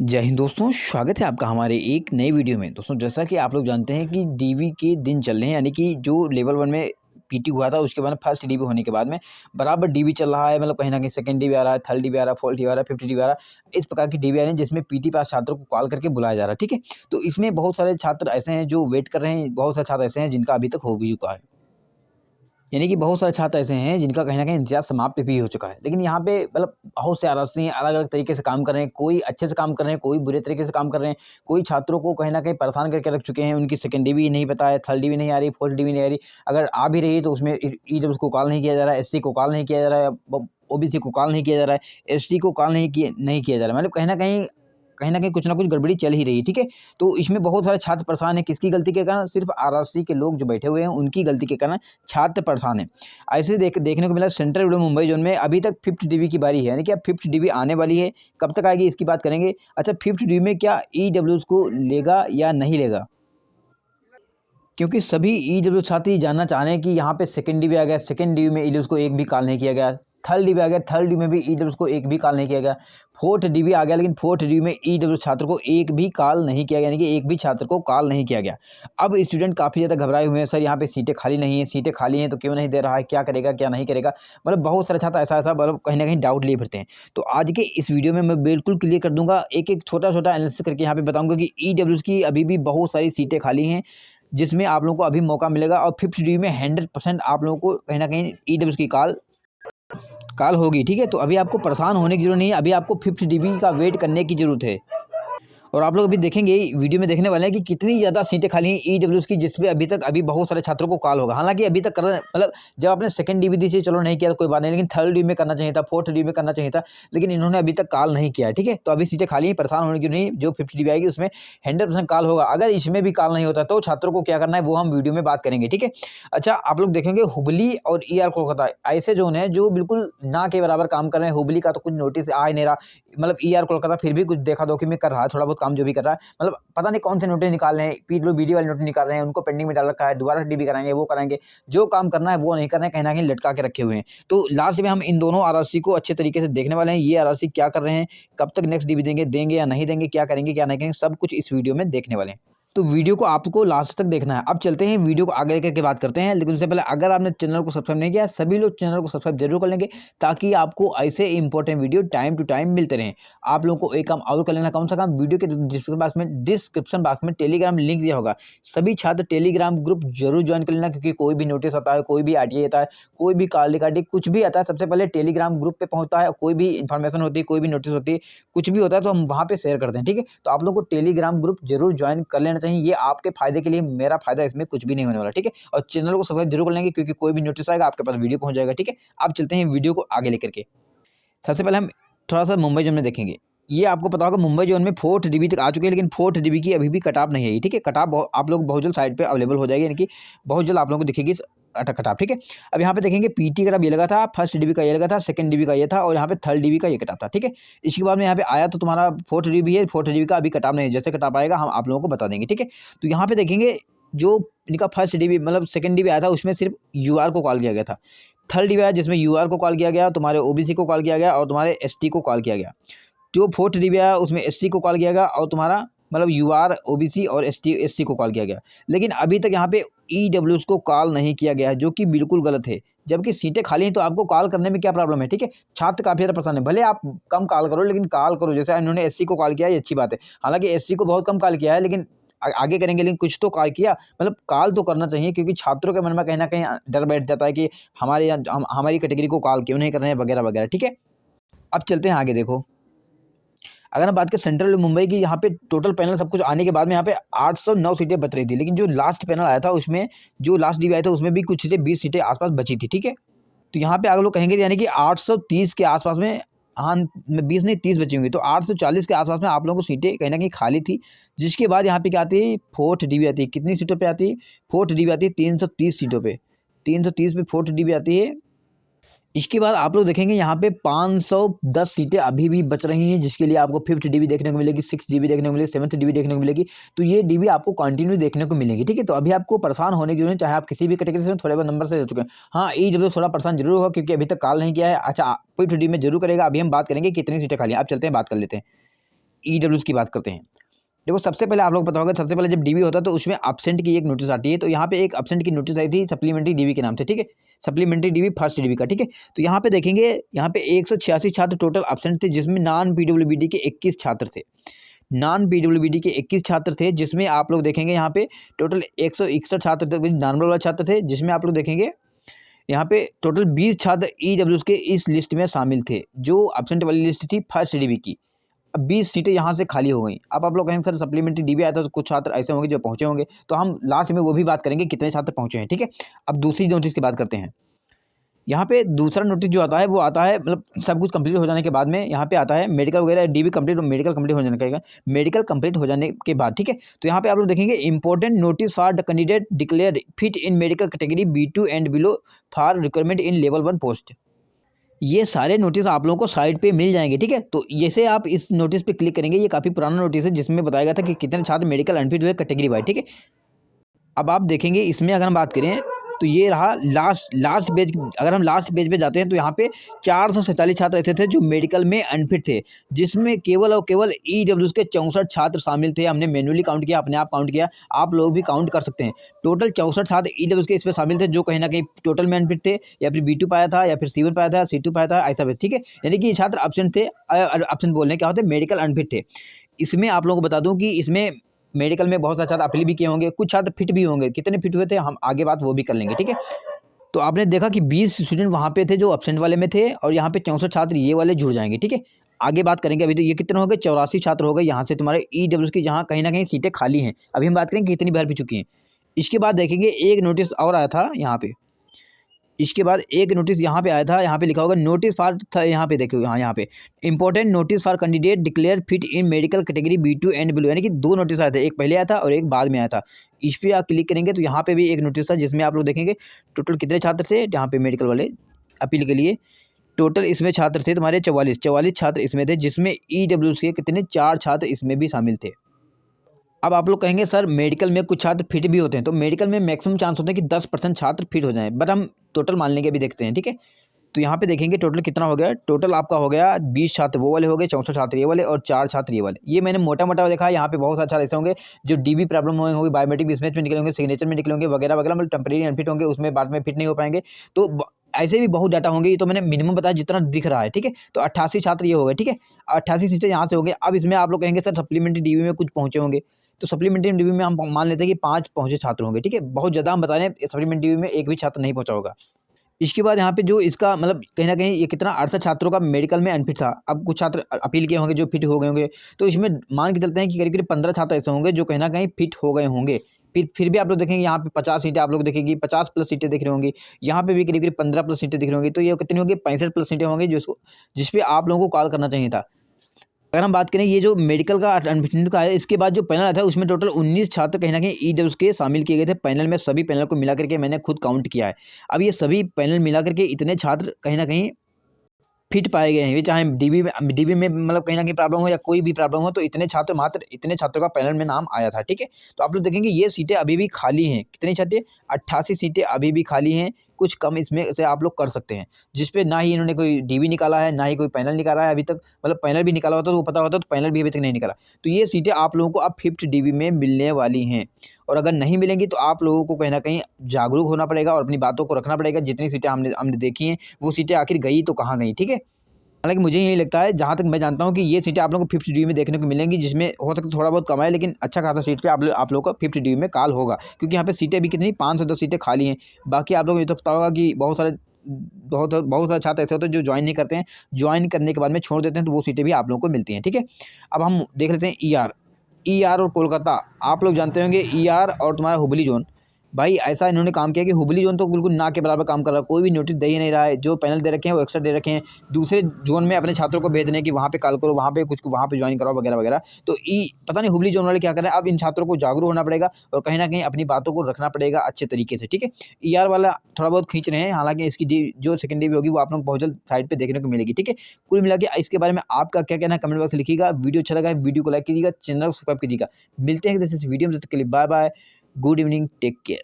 जय हिंद दोस्तों, स्वागत है आपका हमारे एक नए वीडियो में। दोस्तों, जैसा कि आप लोग जानते हैं कि डीवी के दिन चल रहे हैं, यानी कि जो लेवल 1 में पीटी हुआ था उसके बाद फर्स्ट डीवी होने के बाद में बराबर डीवी चल रहा है। मतलब कहीं न कहीं सेकंड डीवी आ रहा है, थर्ड डीवी आ रहा है, फोर्थ डीवी आ रहा है, फिफ्थ डीवी आ रहा है। इस प्रकार की डीवी आ रही है जिसमें पीटी पास छात्रों को कॉल करके बुलाया जा रहा है, ठीक है? तो इसमें बहुत सारे छात्र ऐसे हैं जो वेट कर रहे हैं, बहुत सारे छात्र ऐसे हैं जिनका अभी तक हो भी चुका है। यानी कि बहुत सारे छात्र ऐसे हैं जिनका कहीं न कहीं इंतज़ार समाप्त भी हो चुका है। लेकिन यहाँ पे मतलब बहुत से आलसी हैं, अलग-अलग तरीके से काम कर रहे हैं। कोई अच्छे से काम कर रहे हैं, कोई बुरे तरीके से काम कर रहे हैं। कोई छात्रों को कहीं न कहीं परेशान करके रख चुके हैं। उनकी सेकंड डीवी नहीं पता है, थर्ड डीवी नहीं आ रही, फोर्थ डीवी नहीं आ रही। अगर आ भी रही है तो उसमें ईडब्ल्यूएस को कॉल नहीं किया जा रहा है, एससी को कॉल नहीं किया जा रहा है, ओबीसी को कॉल नहीं किया जा रहा है, एसटी को कॉल नहीं किया जा रहा है। मतलब कहीं न कहीं कुछ न कुछ गड़बड़ी चल ही रही है, ठीक है? तो इसमें बहुत सारे छात्र परेशान हैं, किसकी गलती के कारण? सिर्फ़ आरआरसी के लोग जो बैठे हुए हैं, उनकी गलती के कारण छात्र परेशान हैं। ऐसे देखने को मिला सेंट्रल विंडो मुंबई ज़ोन में अभी तक फिफ्थ डीवी की बारी है, यानी कि अब फिफ्थ डीवी आने वाली है। कब तक आएगी इसकी बात करेंगे। अच्छा, फिफ्थ डीवी में क्या ईडब्ल्यूएस को लेगा या नहीं लेगा? क्योंकि सभी ईडब्ल्यू छात्र ये जानना चाह रहे हैं कि यहाँ पे सेकंड डीवी आ गया, सेकंड डीवी में ईडब्ल्यूएस को एक भी कॉल नहीं किया गया। थर्ड डीवी आ गया, थर्ड डीवी में भी ईडब्ल्यूएस को एक भी कॉल नहीं किया गया। फोर्थ डीवी आ गया, लेकिन फोर्थ डीवी में ईडब्ल्यू छात्र को एक भी कॉल नहीं किया गया, यानी कि एक भी छात्र को कॉल नहीं किया गया। अब स्टूडेंट काफ़ी ज़्यादा घबराए हुए हैं, सर यहाँ पे सीटें खाली नहीं है, सीटें खाली हैं तो क्यों नहीं दे रहा है, क्या करेगा, क्या नहीं करेगा। मतलब बहुत सारे छात्र ऐसा मतलब कहीं न कहीं डाउट लिए फिरते हैं। तो आज के इस वीडियो में मैं बिल्कुल क्लियर कर दूँगा, एक-एक छोटा-छोटा एनालिसिस करके यहाँ पे बताऊँगा कि ईडब्ल्यूएस की अभी भी बहुत सारी सीटें खाली हैं, जिसमें आप लोगों को अभी मौका मिलेगा और फिफ्थ डी में 100% आप लोगों को कहीं न कहीं ईडब्ल्यूएस की कॉल होगी, ठीक है? तो अभी आपको परेशान होने की ज़रूरत नहीं है, अभी आपको फिफ्थ डीबी का वेट करने की ज़रूरत है। और आप लोग अभी देखेंगे वीडियो में देखने वाले हैं कि कितनी ज़्यादा सीटें खाली हैं ईडब्ल्यूएस की, जिसपे अभी बहुत सारे छात्रों को कॉल होगा। हालाँकि अभी तक कर मतलब जब आपने सेकंड डीवी दी थी चलो नहीं किया तो कोई बात नहीं, लेकिन थर्ड डीवी में करना चाहिए था, फोर्थ डीवी में करना चाहिए था, लेकिन इन्होंने अभी तक कॉल नहीं किया है, ठीक है? तो अभी सीटें खाली हैं, परेशान होने की नहीं, जो फिफ्थ डीवी आएगी उसमें 100% कॉल होगा। अगर इसमें भी कॉल नहीं होता तो छात्रों को क्या करना है वो हम वीडियो में बात करेंगे, ठीक है? अच्छा, आप लोग देखेंगे हुबली और ईआर कोलकाता ऐसे ज़ोन हैं जो बिल्कुल ना के बराबर काम कर रहे हैं। हुबली का तो कुछ नोटिस आ ही नहीं रहा, मतलब ईआर कोलकाता फिर भी कुछ देखा-देखी में कर रहा है, थोड़ा बहुत काम जो भी कर रहा है। मतलब पता नहीं कौन से नोटिस निकाल रहे हैं, पीडब्ल्यूबीडी वाले नोटिस निकाल रहे हैं, उनको पेंडिंग में डाल रखा है, दोबारा डीबी कराएँगे, वो कराएँगे। जो काम करना है वो नहीं कर रहे हैं, कहीं न कहीं लटका के रखे हुए हैं। तो लास्ट में हम इन दोनों आरआरसी को अच्छे तरीके से देखने वाले हैं, ये आरआरसी क्या कर रहे हैं, कब तक नेक्स्ट डीबी देंगे या नहीं देंगे, क्या करेंगे, क्या नहीं करेंगे, सब कुछ इस वीडियो में देखने वाले हैं। तो वीडियो को आपको लास्ट तक देखना है। अब चलते हैं वीडियो को आगे लेकर के बात करते हैं, लेकिन उससे पहले अगर आपने चैनल को सब्सक्राइब नहीं किया, सभी लोग चैनल को सब्सक्राइब जरूर कर लेंगे ताकि आपको ऐसे important video time to time मिलते रहें। आप लोगों को एक काम और कर लेना, कौन सा काम? वीडियो के डिस्क्रिप्शन बॉक्स में टेलीग्राम लिंक दिया होगा। सभी छात्र टेलीग्राम ग्रुप जरूर ज्वाइन कर लेना, क्योंकि कोई भी नोटिस आता है, कोई भी आरटीआई आता है, कोई भी कार्ड रिकॉर्डी कुछ भी आता है, सबसे पहले टेलीग्राम ग्रुप पे पहुंचता है। कोई भी इन्फॉर्मेशन होती है, कोई भी नोटिस होती है, कुछ भी होता है तो हम वहाँ पे शेयर करते हैं, ठीक है? तो आप लोगों को टेलीग्राम ग्रुप जरूर ज्वाइन कर लेना चाहिए, ये आपके फायदे के लिए, मेरा फायदा इसमें कुछ भी नहीं होने वाला, ठीक है? और चैनल को सब्सक्राइब जरूर कर लेंगे, क्योंकि कोई भी नोटिस आएगा आपके पास वीडियो पहुंच जाएगा, ठीक है? अब चलते हैं वीडियो को आगे लेकर के। सबसे पहले हम थोड़ा-सा मुंबई ज़ोन में देखेंगे। ये आपको पता होगा मुंबई ज़ोन में 4th डीबी तक आ चुके हैं, लेकिन 4th डीबी की अभी भी कट-ऑफ नहीं आई, ठीक है? कट-ऑफ आप लोग बहुत जल्द साइट पे अवेलेबल हो जाएगी, यानी कि बहुत जल्द आप लोगों को दिखेगी कट-ऑफ, ठीक है? अब यहाँ पे देखेंगे पीटी कट-ऑफ ये लगा था, फर्स्ट डीबी का ये लगा था, सेकंड डीबी का ये था और यहाँ पे थर्ड डीबी का ये कट-ऑफ था, ठीक है? इसके बाद में यहाँ पे आया तो तुम्हारा 4th डीबी है, 4th डीबी का अभी कट-ऑफ नहीं है। जैसे कट-ऑफ आएगा हम आप लोगों को बता देंगे, ठीक है? तो यहाँ पे देखेंगे जो इनका फर्स्ट डीबी मतलब सेकंड डीबी आया था उसमें सिर्फ यूआर को कॉल किया गया था। थर्ड डीबी आया जिसमें यूआर को कॉल किया गया, तुम्हारे ओबीसी को कॉल किया गया और तुम्हारे एसटी को कॉल किया गया। जो फोर्थ डीबी आया उसमें एससी को कॉल किया गया और तुम्हारा मतलब यूआर, ओबीसी और एससी को कॉल किया गया। लेकिन अभी तक यहाँ पे ईडब्ल्यूएस को कॉल नहीं किया गया है, जो कि बिल्कुल गलत है। जबकि सीटें खाली हैं तो आपको कॉल करने में क्या प्रॉब्लम है, ठीक है? छात्र काफ़ी ज़्यादा परेशान है, भले आप कम कॉल करो लेकिन कॉल करो। जैसे इन्होंने एससी को कॉल किया है, ये अच्छी बात है। हालाँकि एससी को बहुत कम कॉल किया है, लेकिन आगे करेंगे, लेकिन कुछ तो कॉल किया। मतलब कॉल तो करना चाहिए, क्योंकि छात्रों के मन में कहीं न कहीं डर बैठ जाता है कि हमारे यहाँ हमारी कैटेगरी को कॉल क्यों नहीं कर रहे हैं वगैरह-वगैरह, ठीक है? अब चलते हैं आगे देखो। अगर हम बात करें सेंट्रल मुंबई की, यहाँ पे टोटल पैनल सब कुछ आने के बाद में यहाँ पे 809 सीटें बच रही थी, लेकिन जो लास्ट पैनल आया था उसमें जो लास्ट डीवी आया था उसमें भी कुछ सीटें 20 सीटें आसपास बची थी, ठीक है? तो यहाँ पे अगर लोग कहेंगे यानी कि 830 के आसपास में, हाँ, 20 नहीं 30 बची होंगी, तो 840 के आसपास में आप लोगों को सीटें कहीं न कहीं खाली थी। जिसके बाद यहाँ पे क्या आती है, फोर्थ डीवी आती है। कितनी सीटों पे आती है? फोर्थ डीवी आती है 330 सीटों पे। 330 पे फोर्थ डीवी आती है। इसके बाद आप लोग देखेंगे यहाँ पे 510 सीटें अभी भी बच रही हैं, जिसके लिए आपको फिफ्थ डीवी देखने को मिलेगी, सिक्स डीवी देखने को मिलेगी, सेवन्थ डीवी देखने को मिलेगी। तो ये डीवी आपको कंटिन्यू देखने को मिलेगी, ठीक है? तो अभी आपको परेशान होने की जरूरत नहीं, चाहे आप किसी भी कैटेगरी से थोड़े बहुत नंबर से हो चुके हैं। हाँ, ईडब्ल्यूएस थोड़ा परेशान जरूर होगा, क्योंकि अभी तक कॉल नहीं किया है। अच्छा, फिफ्थ डीवी में जरूर करेगा। अभी हम बात करेंगे कितनी सीटें खाली हैं। अब चलते हैं, बात कर लेते हैं। ईडब्ल्यूएस की बात करते हैं। देखो सबसे पहले आप लोग पता होगा, सबसे पहले जब डीबी होता है तो उसमें एब्सेंट की एक नोटिस आती है। तो यहाँ पे एक एब्सेंट की नोटिस आई थी सप्लीमेंट्री डीबी के नाम से, ठीक है, सप्लीमेंट्री डीबी फर्स्ट डीबी का, ठीक है। तो यहाँ पे देखेंगे, यहाँ पे 186 छात्र टोटल एब्सेंट थे, जिसमें नॉन पीडब्ल्यूबीडी के 21 छात्र थे। नॉन पीडब्ल्यूबीडी के 21 छात्र थे, जिसमें आप लोग देखेंगे यहाँ पे टोटल 161 छात्र थे नॉर्मल वाले छात्र थे, जिसमें आप लोग देखेंगे यहाँ पे टोटल 20 छात्र ईडब्ल्यूएस के इस लिस्ट में शामिल थे, जो एब्सेंट वाली लिस्ट थी फर्स्ट डीबी की। अब 20 सीटें यहाँ से खाली हो गई। अब आप लोग कहेंगे सर सप्लीमेंट्री डीबी आया था तो कुछ छात्र ऐसे होंगे जो पहुँचे होंगे, तो हम लास्ट में वो भी बात करेंगे कितने छात्र पहुँचे हैं, ठीक है। अब दूसरी नोटिस की बात करते हैं। यहाँ पे दूसरा नोटिस जो आता है वो आता है मतलब सब कुछ कंप्लीट हो जाने के बाद में, यहाँ पे आता है मेडिकल वगैरह डीबी कंप्लीट, मेडिकल कंप्लीट हो जाने का, मेडिकल कंप्लीट हो जाने के बाद, ठीक है। तो यहाँ पे आप लोग देखेंगे important notice for the candidate declare fit in medical category B2 and below for requirement in level 1 post. ये सारे नोटिस आप लोगों को साइट पे मिल जाएंगे, ठीक है। तो जैसे आप इस नोटिस पे क्लिक करेंगे, ये काफ़ी पुराना नोटिस है जिसमें बताया गया था कि कितने छात्र मेडिकल अनफिट हुए कैटेगरी वाइज, ठीक है। अब आप देखेंगे इसमें अगर हम बात करें तो ये रहा लास्ट पेज। अगर हम लास्ट पेज पे जाते हैं तो यहाँ पे 447 छात्र ऐसे थे जो मेडिकल में अनफिट थे, जिसमें केवल और केवल ईडब्ल्यूएस के 64 छात्र शामिल थे। हमने मैन्युअली काउंट किया, अपने आप काउंट किया, आप लोग भी काउंट कर सकते हैं। टोटल 64 छात्र ईडब्ल्यूएस के इसमें शामिल थे, जो कहीं ना कहीं टोटल में अनफिट थे, या फिर B2 पाया था, या फिर C1 पाया था, C2 पाया था, ऐसा भी, ठीक है। यानी कि ये छात्र एब्सेंट थे, एब्सेंट बोलने क्या होते हैं, मेडिकल अनफिट थे। इसमें आप लोगों को बता दूं कि इसमें मेडिकल में बहुत सारे छात्र अपील भी किए होंगे, कुछ छात्र फिट भी होंगे। कितने फिट हुए थे हम आगे बात वो भी कर लेंगे, ठीक है। तो आपने देखा कि 20 स्टूडेंट वहाँ पे थे जो एब्सेंट वाले में थे, और यहाँ पे 64 छात्र ये वाले जुड़ जाएंगे, ठीक है। आगे बात करेंगे। अभी तो ये कितने हो गए, 84 छात्र हो गए यहाँ से तुम्हारे ईडब्ल्यूएस की, जहाँ कहीं ना कहीं सीटें खाली हैं। अभी हम बात करेंगे कितनी भर भी चुकी हैं। इसके बाद देखेंगे एक नोटिस और आया था यहाँ पे। इसके बाद एक नोटिस यहाँ पे आया था, यहाँ पे लिखा होगा नोटिस फॉर था, यहाँ पे देखो, यहाँ पे important notice for candidate declare fit in medical category B2 and below. यानी कि 2 नोटिस आए थे, एक पहले आया था और एक बाद में आया था। इस पर आप क्लिक करेंगे तो यहाँ पे भी एक नोटिस था, जिसमें आप लोग देखेंगे टोटल कितने छात्र थे यहाँ पे मेडिकल वाले अपील के लिए। टोटल इसमें छात्र थे तुम्हारे 44 छात्र इसमें थे, जिसमें ईडब्ल्यूएस के कितने 4 छात्र इसमें भी शामिल थे। अब आप लोग कहेंगे सर मेडिकल में कुछ छात्र फिट भी होते हैं, तो मेडिकल में मैक्सिमम चांस होता है कि 10% छात्र फिट हो जाएं, बट हम टोटल मान लेंगे, अभी देखते हैं, ठीक है। तो यहाँ पे देखेंगे टोटल कितना हो गया। टोटल आपका हो गया 20 छात्र वो वाले हो गए, 64 छात्र ये वाले, और 4 छात्र ये वाले। ये मैंने मोटा मोटा देखा है। यहाँ पे बहुत सारे छात्र ऐसे होंगे जो डीबी प्रॉब्लम होंगे, बायोमेट्रिक मिसमैच में निकले होंगे, सिग्नेचर में निकले होंगे, वगैरह वगैरह, मतलब टेम्परेरी अनफिट होंगे, उसमें बाद में फिट नहीं हो पाएंगे। तो ऐसे भी बहुत डाटा होंगे। ये तो मैंने मिनिमम बताया जितना दिख रहा है, ठीक है। तो 88 छात्र ये हो गए, ठीक है, 88 सीटें यहाँ से हो गए। अब इसमें आप लोग कहेंगे सर सप्लीमेंट्री डीबी में कुछ पहुँचे होंगे, तो सप्लीमेंट्री डीबी में हम मान लेते हैं कि 5 पहुँचे छात्र होंगे, ठीक है। बहुत ज़्यादा हम बता रहे हैं, सप्लीमेंट्री डीबी में एक भी छात्र नहीं पहुँचा होगा। इसके बाद यहाँ पे जो इसका मतलब कहीं न कहीं ये कितना 68 छात्रों का मेडिकल में अनफिट था। अब कुछ छात्र अपील किए होंगे जो फिट हो गए होंगे, तो इसमें मान के चलते हैं कि करीब-करीब 15 छात्र ऐसे होंगे जो कहीं न कहीं फिट हो गए होंगे। फिर भी आप लोग देखेंगे यहाँ पे 50 सीटें आप लोग देखेंगे, 50 प्लस सीटें दिख रही होंगी। यहाँ पे भी करीब-करीब 15 प्लस सीटें दिख रही होंगी। तो ये कितनी होंगी, 65 प्लस सीटें होंगी, जिस पे आप लोगों को कॉल करना चाहिए था। अगर हम बात करें ये जो मेडिकल का अनफिटनेस का है, इसके बाद जो पैनल आया था उसमें टोटल 19 छात्र कहीं न कहीं ईडब्ल्यूएस के शामिल किए गए थे पैनल में। सभी पैनल को मिला करके मैंने खुद काउंट किया है। अब ये सभी पैनल मिला करके इतने छात्र कहीं न कहीं फिट पाए गए हैं। ये चाहे डीबी में मतलब कहीं न कहीं प्रॉब्लम हो या कोई भी प्रॉब्लम हो, तो मात्र इतने छात्रों का पैनल में नाम आया था, ठीक है। तो आप लोग देखेंगे ये सीटें अभी भी खाली हैं। कितनी सीटें, 88 सीटें अभी भी खाली हैं। कुछ कम इसमें से आप लोग कर सकते हैं, जिस पे ना ही इन्होंने कोई डीबी निकाला है, ना ही कोई पैनल निकाला है अभी तक। मतलब पैनल भी निकाला होता तो वो पता होता, तो पैनल भी अभी तक नहीं निकाला। तो ये सीटें आप लोगों को अब 5th डीबी में मिलने वाली हैं, और अगर नहीं मिलेंगी तो आप लोगों को कहीं न कहीं जागरूक होना पड़ेगा और अपनी बातों को रखना पड़ेगा। जितनी सीटें हमने देखी हैं, वो सीटें आखिर गई तो कहाँ गई, ठीक है। हालाँकि मुझे यही लगता है, जहाँ तक मैं जानता हूँ, कि ये सीटें आप लोगों को 5th डीबी में देखने को मिलेंगी, जिसमें हो सकता है थोड़ा बहुत कम आए, लेकिन अच्छा खासा सीट पे आप लोगों को 5th डीबी में कॉल होगा। क्योंकि यहाँ पे सीटें भी कितनी 5 से 10 सीटें खाली हैं। बाकी आप लोगों को ये तो पता होगा कि बहुत सारे छात्र ऐसे होते हैं जो ज्वाइन नहीं करते हैं। ज्वाइन करने के बाद में छोड़ देते हैं, तो वो सीटें भी आप लोगों को मिलती हैं, ठीक है। अब हम देख लेते हैं ईआर और कोलकाता। आप लोग जानते होंगे ईआर और तुम्हारा हुबली जोन। भाई ऐसा इन्होंने काम किया कि हुबली जोन तो बिल्कुल ना के बराबर काम कर रहा है। कोई भी नोटिस दे ही नहीं रहा है। जो पैनल दे रखे हैं वो एक्स्ट्रा दे रखे हैं। दूसरे जोन में अपने छात्रों को भेज रहे हैं कि वहाँ पे कॉल करो, वहाँ पे ज्वाइन कराओ, वगैरह वगैरह। तो पता नहीं हुबली जोन वाले क्या कर रहे हैं। अब इन छात्रों को जागरूक होना पड़ेगा और कहीं न कहीं अपनी बातों को रखना पड़ेगा अच्छे तरीके से, ठीक है। ईआर वाला थोड़ा बहुत खींच रहे हैं, हालाँकि इसकी जो सेकंड डीबी होगी वो आप लोग को बहुत जल्द साइट पे देखने को मिलेगी, ठीक है। कुल मिला के इसके बारे में आपका क्या कहना है, कमेंट बॉक्स में लिखिएगा। वीडियो अच्छा लगा है, वीडियो को लाइक कीजिएगा, चैनल को सब्सक्राइब कीजिएगा। मिलते हैं इस वीडियो में, तब तक के लिए bye bye, good evening, take care.